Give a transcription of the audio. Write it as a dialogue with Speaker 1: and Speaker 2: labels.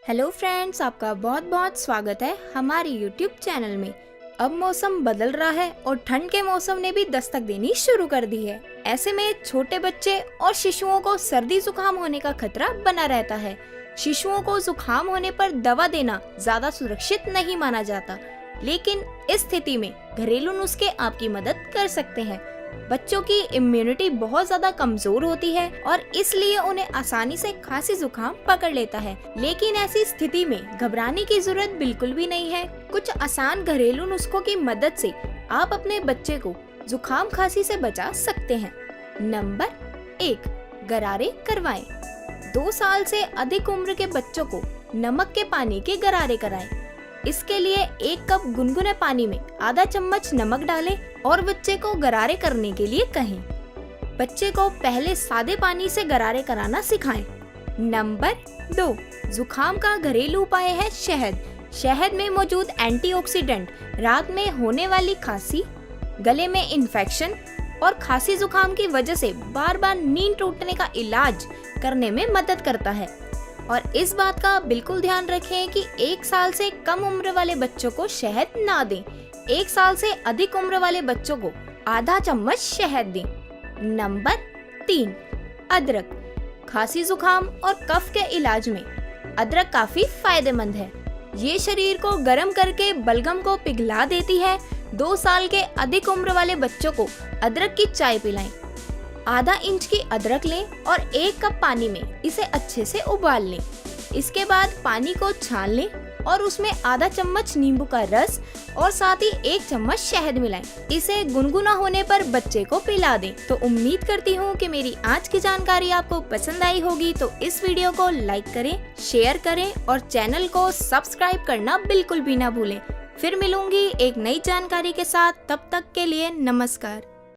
Speaker 1: Hello friends, आपका बहुत बहुत स्वागत है हमारे यूट्यूब चैनल में। अब मौसम बदल रहा है और ठंड के मौसम ने भी दस्तक देनी शुरू कर दी है। ऐसे में छोटे बच्चे और शिशुओं को सर्दी जुकाम होने का खतरा बना रहता है। शिशुओं को जुकाम होने पर दवा देना ज्यादा सुरक्षित नहीं माना जाता, लेकिन इस स्थिति में घरेलू नुस्खे आपकी मदद कर सकते हैं। बच्चों की इम्यूनिटी बहुत ज्यादा कमजोर होती है और इसलिए उन्हें आसानी से खांसी जुकाम पकड़ लेता है, लेकिन ऐसी स्थिति में घबराने की जरूरत बिल्कुल भी नहीं है। कुछ आसान घरेलू नुस्खों की मदद से आप अपने बच्चे को जुकाम खांसी से बचा सकते हैं। नंबर 1, गरारे करवाएं। 2 साल से अधिक उम्र के बच्चों को नमक के पानी के गरारे कराएं। इसके लिए 1 कप गुनगुने पानी में आधा चम्मच नमक डालें और बच्चे को गरारे करने के लिए कहें। बच्चे को पहले सादे पानी से गरारे कराना सिखाएं। नंबर 2, जुकाम का घरेलू उपाय है शहद। शहद में मौजूद एंटीऑक्सीडेंट रात में होने वाली खांसी, गले में इन्फेक्शन और खांसी जुकाम की वजह से बार बार नींद टूटने का इलाज करने में मदद करता है। और इस बात का बिल्कुल ध्यान रखें कि 1 साल से कम उम्र वाले बच्चों को शहद ना दें। 1 साल से अधिक उम्र वाले बच्चों को आधा चम्मच शहद दें। नंबर 3, अदरक। खांसी जुकाम और कफ के इलाज में अदरक काफी फायदेमंद है। ये शरीर को गर्म करके बलगम को पिघला देती है। 2 साल के अधिक उम्र वाले बच्चों को अदरक की चाय पिलाएं। आधा इंच की अदरक लें और 1 कप पानी में इसे अच्छे से उबाल लें। इसके बाद पानी को छान लें और उसमें आधा चम्मच नींबू का रस और साथ ही 1 चम्मच शहद मिलाएं। इसे गुनगुना होने पर बच्चे को पिला दें। तो उम्मीद करती हूँ कि मेरी आज की जानकारी आपको पसंद आई होगी। तो इस वीडियो को लाइक करें, शेयर करें और चैनल को सब्सक्राइब करना बिल्कुल भी ना भूलें। फिर मिलूंगी एक नई जानकारी के साथ। तब तक के लिए नमस्कार।